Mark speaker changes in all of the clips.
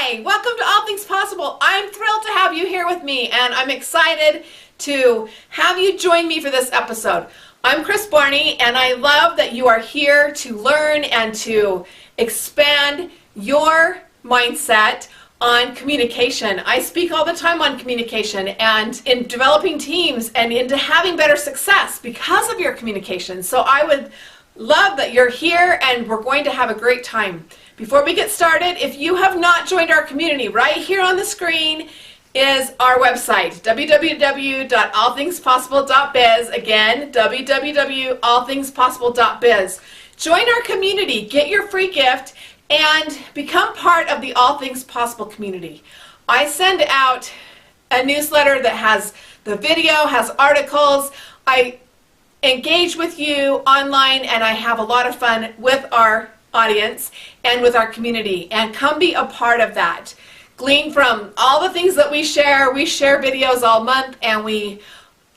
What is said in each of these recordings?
Speaker 1: Hi, welcome to All Things Possible. I'm thrilled to have you here with me, and I'm excited to have you join me for this episode. I'm Kris Barney, and I love that you are here to learn and to expand your mindset on communication. I speak all the time on communication and in developing teams and into having better success because of your communication. So I would love that you're here, and we're going to have a great time. Before we get started, if you have not joined our community, right here on the screen is our website, www.allthingspossible.biz. Again, www.allthingspossible.biz. Join our community, get your free gift, and become part of the All Things Possible community. I send out a newsletter that has the video, has articles. I engage with you online, and I have a lot of fun with our audience and with our community, and come be a part of that. Glean from all the things that we share. We share videos all month, and we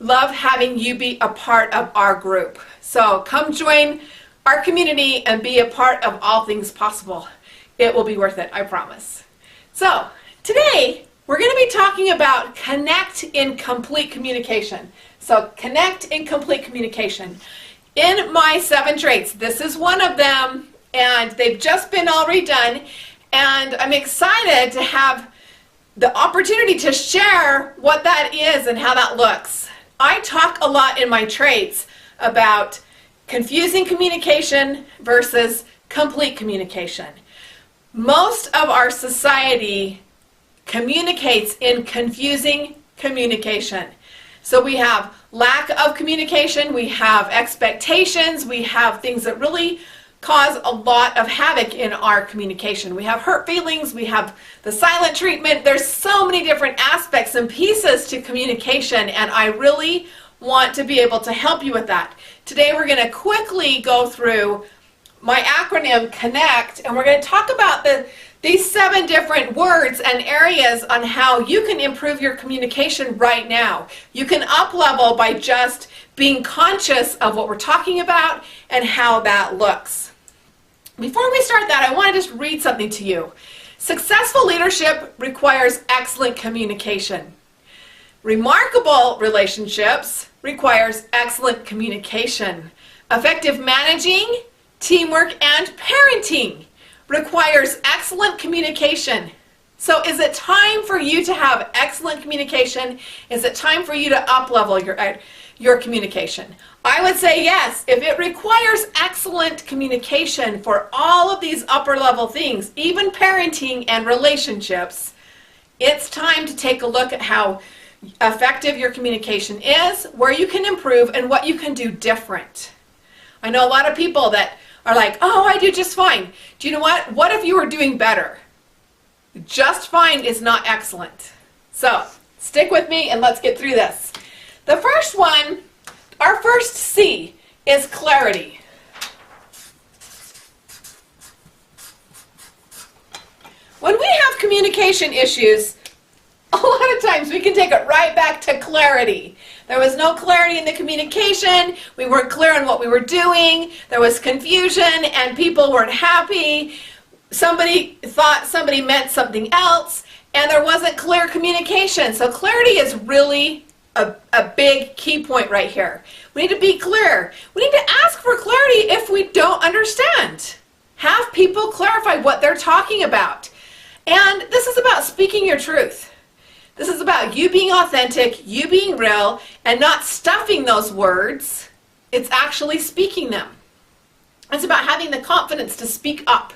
Speaker 1: love having you be a part of our group. So come join our community and be a part of All Things Possible. It will be worth it, I promise. So today we're going to be talking about connect in complete communication. So connect in complete communication. In my 7 traits, this is one of them, and they've just been all redone, and I'm excited to have the opportunity to share what that is and how that looks. I talk a lot in my traits about confusing communication versus complete communication. Most of our society communicates in confusing communication. So we have lack of communication, we have expectations, we have things that really cause a lot of havoc in our communication. We have hurt feelings, we have the silent treatment. There's so many different aspects and pieces to communication, and I really want to be able to help you with that. Today we're going to quickly go through my acronym CONNECT, and we're going to talk about these 7 different words and areas on how you can improve your communication right now. You can up-level by just being conscious of what we're talking about and how that looks. Before we start that, I want to just read something to you. Successful leadership requires excellent communication. Remarkable relationships requires excellent communication. Effective managing, teamwork, and parenting requires excellent communication. So is it time for you to have excellent communication? Is it time for you to up-level your communication? I would say yes. If it requires excellent communication for all of these upper-level things, even parenting and relationships, it's time to take a look at how effective your communication is, where you can improve, and what you can do different. I know a lot of people that are like, oh, I do just fine. Do you know what? What if you were doing better? Just fine is not excellent. So stick with me and let's get through this. The first one, our first C, is clarity. When we have communication issues, a lot of times we can take it right back to clarity. There was no clarity in the communication. We weren't clear on what we were doing. There was confusion, and people weren't happy. Somebody thought somebody meant something else, and there wasn't clear communication. So clarity is really a big key point right here. We need to be clear. We need to ask for clarity if we don't understand. Have people clarify what they're talking about. And this is about speaking your truth. This is about you being authentic, you being real, and not stuffing those words. It's actually speaking them. It's about having the confidence to speak up.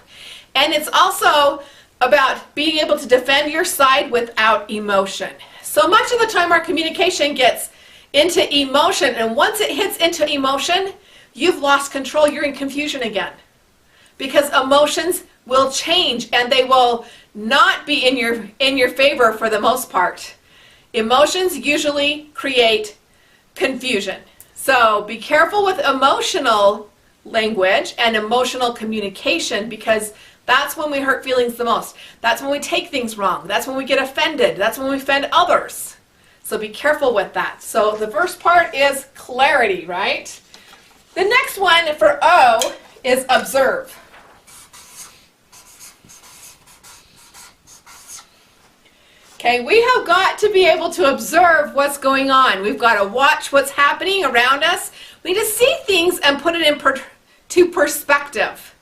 Speaker 1: And it's also about being able to defend your side without emotion. So much of the time our communication gets into emotion, and once it hits into emotion, you've lost control. You're in confusion again. Because emotions will change, and they will not be in your favor for the most part. Emotions usually create confusion. So be careful with emotional language and emotional communication, because that's when we hurt feelings the most. That's when we take things wrong. That's when we get offended. That's when we offend others. So be careful with that. So the first part is clarity, right? The next one for O is observe. Okay, we have got to be able to observe what's going on. We've got to watch what's happening around us. We need to see things and put it into perspective.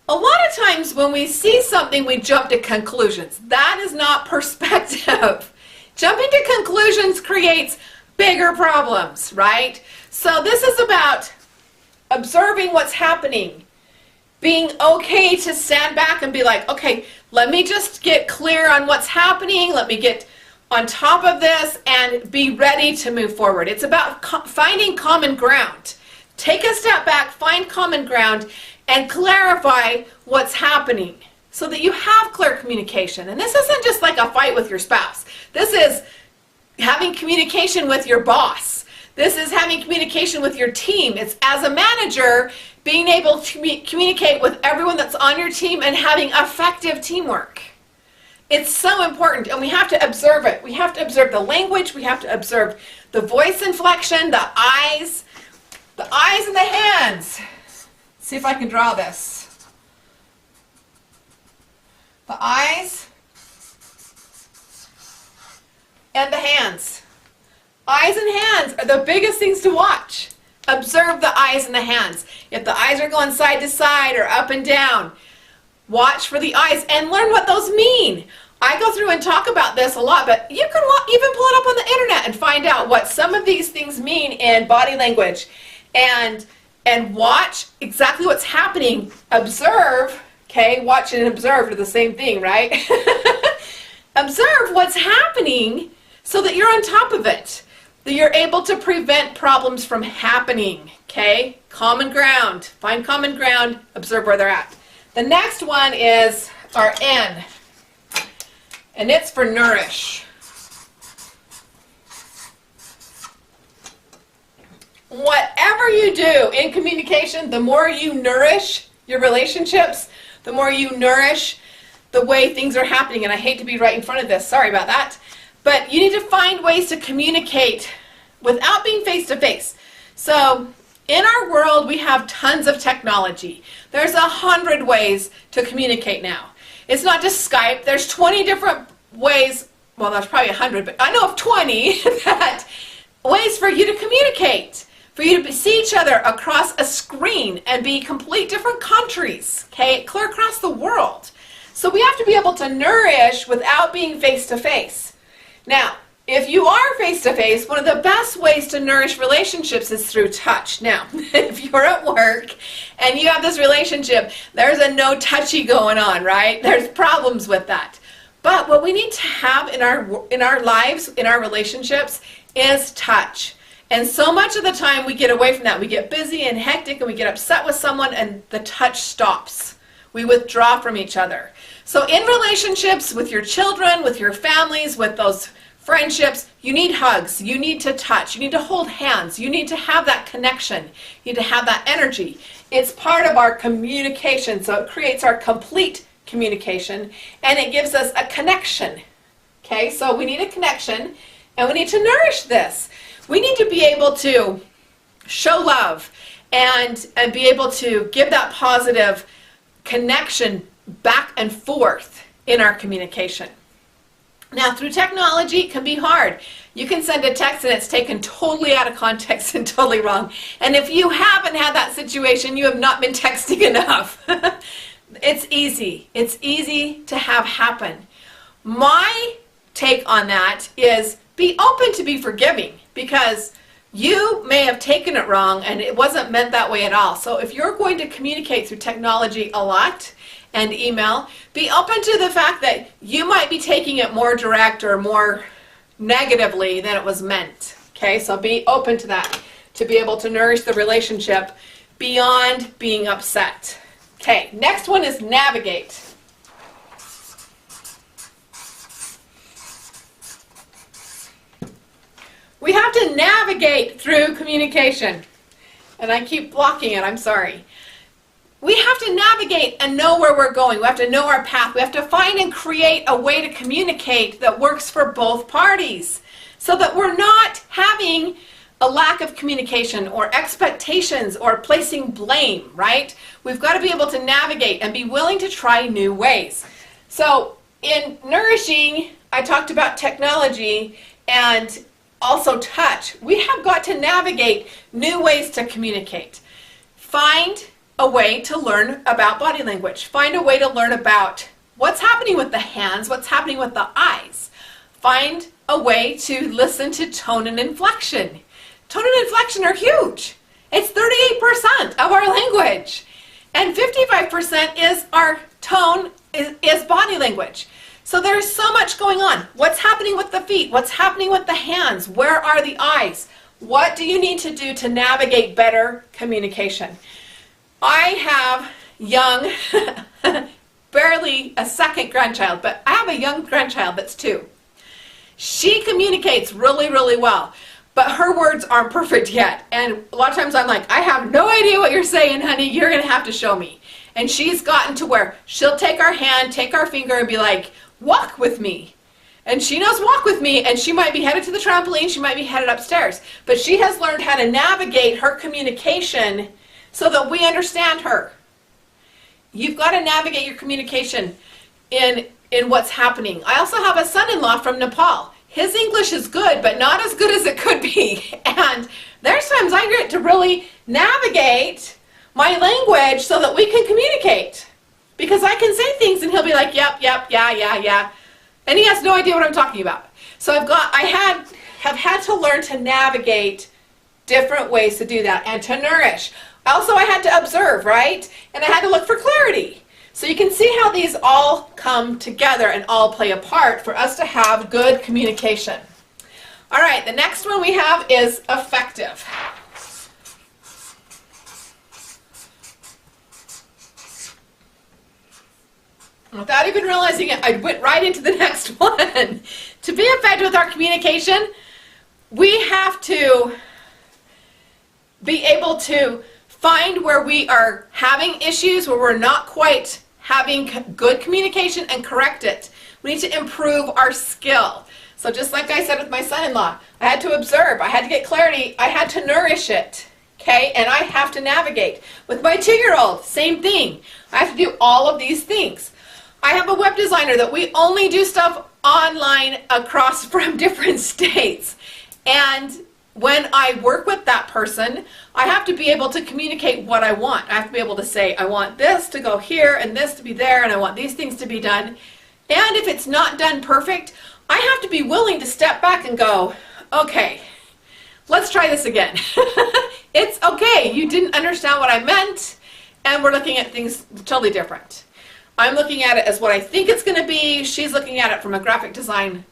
Speaker 1: A lot of times when we see something, we jump to conclusions. That is not perspective. Jumping to conclusions creates bigger problems, right? So this is about observing what's happening, being okay to stand back and be like, okay, let me just get clear on what's happening, let me get on top of this and be ready to move forward. It's about finding common ground. Take a step back, find common ground, and clarify what's happening so that you have clear communication. And this isn't just like a fight with your spouse. This is having communication with your boss. This is having communication with your team. It's as a manager, being able to communicate with everyone that's on your team and having effective teamwork. It's so important, and we have to observe it. We have to observe the language. We have to observe the voice inflection, the eyes and the hands. Let's see if I can draw this. The eyes and the hands. Eyes and hands are the biggest things to watch. Observe the eyes and the hands. If the eyes are going side to side or up and down, watch for the eyes and learn what those mean. I go through and talk about this a lot, but you can even pull it up on the internet and find out what some of these things mean in body language, and watch exactly what's happening. Observe, okay? Watch and observe are the same thing, right? Observe what's happening so that you're on top of it, that you're able to prevent problems from happening, okay? Common ground. Find common ground, observe where they're at. The next one is our N, and it's for nourish. Whatever you do in communication, the more you nourish your relationships, the more you nourish the way things are happening. And I hate to be right in front of this, sorry about that. But you need to find ways to communicate without being face-to-face. So in our world, we have tons of technology. There's 100 ways to communicate now. It's not just Skype. There's 20 different ways, well, there's probably 100, but I know of 20 ways for you to communicate, for you to see each other across a screen and be complete different countries, okay, clear across the world. So we have to be able to nourish without being face-to-face. Now, if you are face-to-face, one of the best ways to nourish relationships is through touch. Now, if you're at work and you have this relationship, there's a no touchy going on, right? There's problems with that. But what we need to have in our lives, in our relationships, is touch. And so much of the time we get away from that. We get busy and hectic and we get upset with someone and the touch stops. We withdraw from each other. So in relationships with your children, with your families, with those friendships, you need hugs, you need to touch, you need to hold hands, you need to have that connection, you need to have that energy. It's part of our communication, so it creates our complete communication and it gives us a connection. Okay, so we need a connection and we need to nourish this. We need to be able to show love and be able to give that positive connection back and forth in our communication. Now, through technology, it can be hard. You can send a text and it's taken totally out of context and totally wrong. And if you haven't had that situation, you have not been texting enough. It's easy. It's easy to have happen. My take on that is be open to be forgiving, because you may have taken it wrong and it wasn't meant that way at all. So if you're going to communicate through technology a lot and email, be open to the fact that you might be taking it more direct or more negatively than it was meant. Okay, so be open to that, to be able to nourish the relationship beyond being upset. Okay, next one is navigate. We have to navigate through communication. And I keep blocking it, I'm sorry. We have to navigate and know where we're going. We have to know our path. We have to find and create a way to communicate that works for both parties, so that we're not having a lack of communication or expectations or placing blame, right? We've got to be able to navigate and be willing to try new ways. So in nourishing I talked about technology and also touch. We have got to navigate new ways to communicate. Find a way to learn about body language. Find a way to learn about what's happening with the hands, what's happening with the eyes. Find a way to listen to tone and inflection. Tone and inflection are huge. It's 38% of our language. And 55% is our tone, is body language. So there's so much going on. What's happening with the feet? What's happening with the hands? Where are the eyes? What do you need to do to navigate better communication? I have young, barely a second grandchild, but I have a young grandchild that's 2. She communicates really, really well, but her words aren't perfect yet. And a lot of times I'm like, I have no idea what you're saying, honey. You're going to have to show me. And she's gotten to where she'll take our hand, take our finger, and be like, walk with me. And she knows walk with me, and she might be headed to the trampoline, she might be headed upstairs. But she has learned how to navigate her communication so that we understand her. You've got to navigate your communication in what's happening. I also have a son-in-law from Nepal. His English is good, but not as good as it could be. And there's times I get to really navigate my language so that we can communicate. Because I can say things and he'll be like, yep, yep, yeah. And he has no idea what I'm talking about. So I have had to learn to navigate different ways to do that and to nourish. Also, I had to observe, right? And I had to look for clarity. So you can see how these all come together and all play a part for us to have good communication. All right, the next one we have is effective. Without even realizing it, I went right into the next one. To be effective with our communication, we have to be able to find where we are having issues, where we're not quite having good communication, and correct it. We need to improve our skill. So just like I said with my son-in-law, I had to observe, I had to get clarity, I had to nourish it. Okay, and I have to navigate. With my 2-year-old, same thing. I have to do all of these things. I have a web designer that we only do stuff online across from different states. And when I work with that person, I have to be able to communicate what I want. I have to be able to say, I want this to go here and this to be there and I want these things to be done. And if it's not done perfect, I have to be willing to step back and go, okay, let's try this again. It's okay, you didn't understand what I meant, and we're looking at things totally different. I'm looking at it as what I think it's going to be. She's looking at it from a graphic design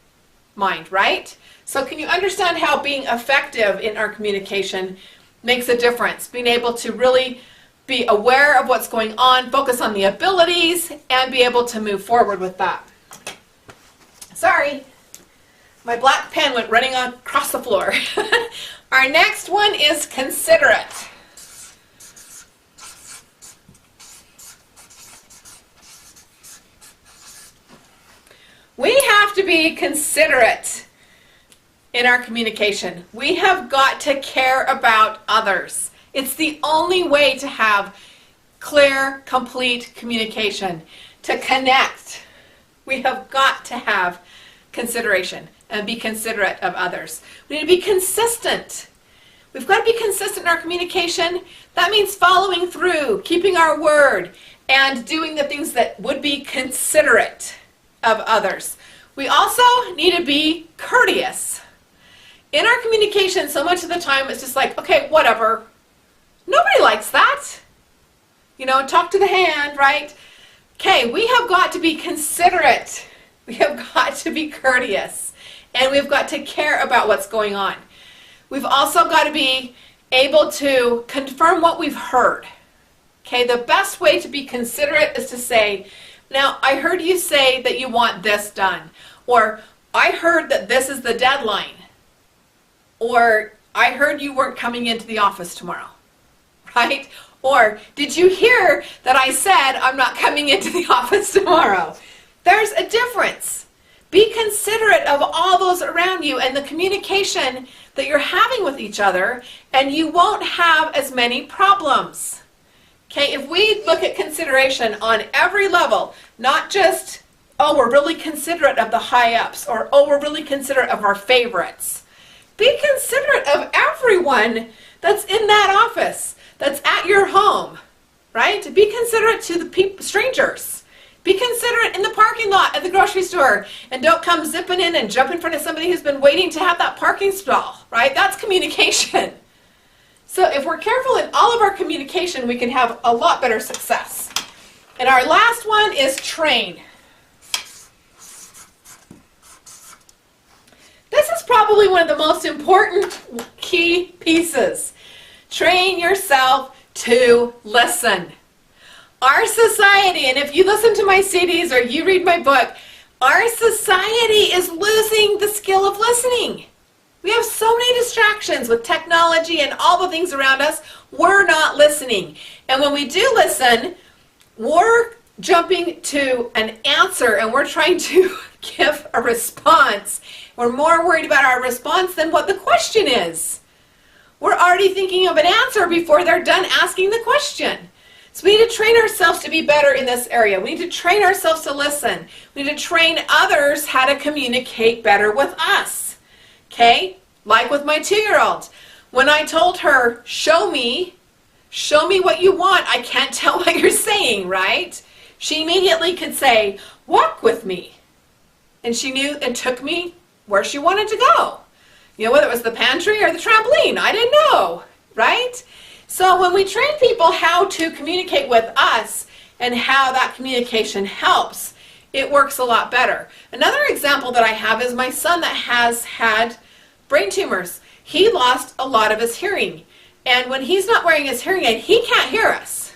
Speaker 1: mind, right? So can you understand how being effective in our communication makes a difference? Being able to really be aware of what's going on, focus on the abilities, and be able to move forward with that. Sorry, my black pen went running across the floor. Our next one is considerate. We have to be considerate in our communication. We have got to care about others. It's the only way to have clear, complete communication. To connect, we have got to have consideration and be considerate of others. We need to be consistent. We've got to be consistent in our communication. That means following through, keeping our word, and doing the things that would be considerate of others. We also need to be courteous. In our communication, so much of the time it's just like, okay, whatever. Nobody likes that. You know, talk to the hand, right? Okay, we have got to be considerate. We have got to be courteous. And we've got to care about what's going on. We've also got to be able to confirm what we've heard. Okay, the best way to be considerate is to say, now, I heard you say that you want this done. Or, I heard that this is the deadline. Or, I heard you weren't coming into the office tomorrow. Right? Or, did you hear that I said I'm not coming into the office tomorrow? There's a difference. Be considerate of all those around you and the communication that you're having with each other, and you won't have as many problems. Okay, if we look at consideration on every level, not just oh, we're really considerate of the high-ups, or oh, we're really considerate of our favorites. Be considerate of everyone that's in that office, that's at your home, right? Be considerate to the strangers. Be considerate in the parking lot at the grocery store, and don't come zipping in and jump in front of somebody who's been waiting to have that parking stall, right? That's communication. So if we're careful in all of our communication, we can have a lot better success. And our last one is train. This is probably one of the most important key pieces. Train yourself to listen. Our society, and if you listen to my CDs or you read my book, our society is losing the skill of listening. We have so many distractions with technology and all the things around us. We're not listening. And when we do listen, we're jumping to an answer and we're trying to give a response. We're more worried about our response than what the question is. We're already thinking of an answer before they're done asking the question. So we need to train ourselves to be better in this area. We need to train ourselves to listen. We need to train others how to communicate better with us. Okay? Like with my 2-year-old. When I told her, show me what you want. I can't tell what you're saying, right? She immediately could say, walk with me. And she knew and took me where she wanted to go. You know, whether it was the pantry or the trampoline, I didn't know, right? So when we train people how to communicate with us and how that communication helps, it works a lot better. Another example that I have is my son that has had brain tumors. He lost a lot of his hearing. And when he's not wearing his hearing aid, he can't hear us.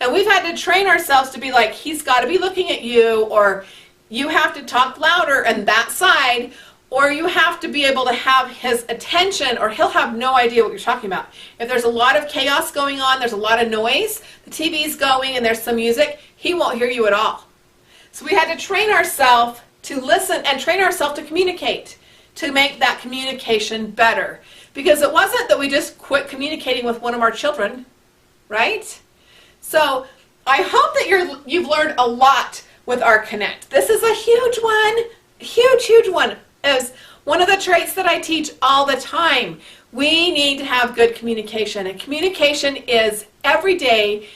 Speaker 1: And we've had to train ourselves to be like, he's got to be looking at you, or you have to talk louder and that side, or you have to be able to have his attention, or he'll have no idea what you're talking about. If there's a lot of chaos going on, there's a lot of noise, the TV's going and there's some music, he won't hear you at all. So we had to train ourselves to listen and train ourselves to communicate, to make that communication better. Because it wasn't that we just quit communicating with one of our children, right? So I hope that you've learned a lot with our Connect. This is a huge one, huge one. Is one of the traits that I teach all the time. We need to have good communication, and communication is every day,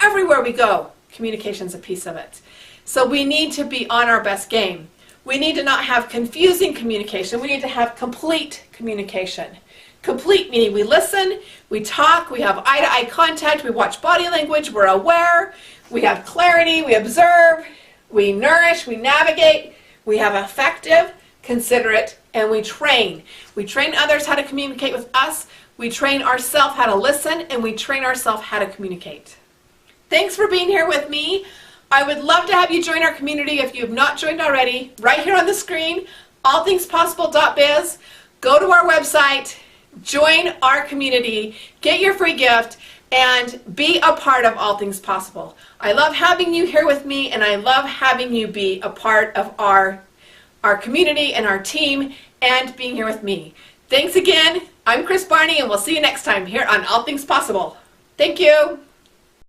Speaker 1: everywhere we go. Communication's a piece of it. So we need to be on our best game. We need to not have confusing communication. We need to have complete communication. Complete meaning we listen, we talk, we have eye-to-eye contact, we watch body language, we're aware, we have clarity, we observe, we nourish, we navigate, we have effective, considerate, and we train. We train others how to communicate with us, we train ourselves how to listen, and we train ourselves how to communicate. Thanks for being here with me. I would love to have you join our community if you have not joined already. Right here on the screen, allthingspossible.biz. Go to our website, join our community, get your free gift, and be a part of All Things Possible. I love having you here with me, and I love having you be a part of our community and our team and being here with me. Thanks again. I'm Kris Barney, and we'll see you next time here on All Things Possible. Thank you.